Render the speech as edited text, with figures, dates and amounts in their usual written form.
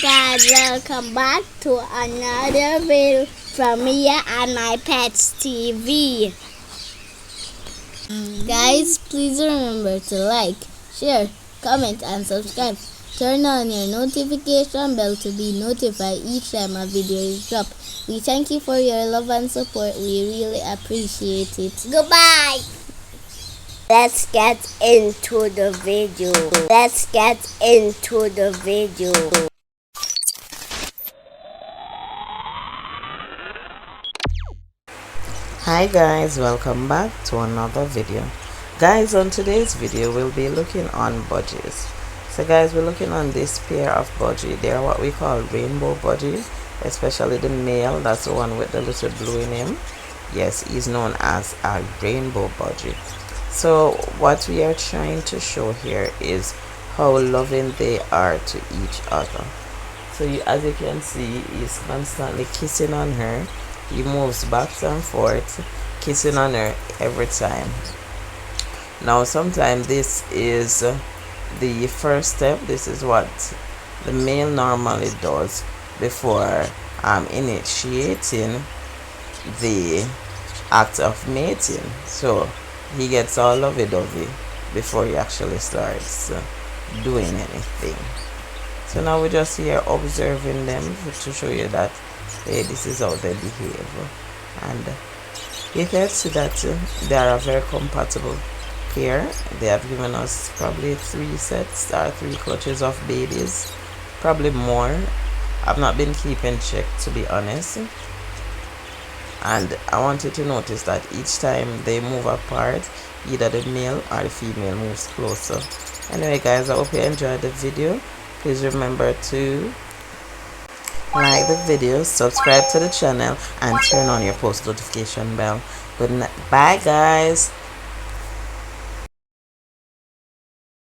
guys, welcome back to another video from me and my pets TV. Guys, please remember to like, share, comment and subscribe. Turn on your notification bell to be notified each time a video is dropped. We thank you for your love and support. We really appreciate it. Goodbye. Let's get into the video. Hi guys, welcome back to another video. Guys, on today's video we'll be looking on budgies. So guys, we're looking on this pair of budgie. They are what we call rainbow budgies, especially the male. That's the one with the little blue in him. Yes, he's known as a rainbow budgie. So what we are trying to show here is how loving they are to each other. So as you can see, he's constantly kissing on her. He moves back and forth, kissing on her every time. Now sometimes this is the first step. This is what the male normally does before initiating the act of mating. So he gets all lovey-dovey before he actually starts doing anything. So now we're just here observing them to show you that this is how they behave, and you can see that they are a very compatible pair. They have given us probably 3 sets or 3 clutches of babies, probably more. I've not been keeping check, to be honest. And I want you to notice that each time they move apart, either the male or the female moves closer. Anyway guys, I hope you enjoyed the video. Please remember to like the video, subscribe to the channel and turn on your post notification bell. Good night. Bye guys.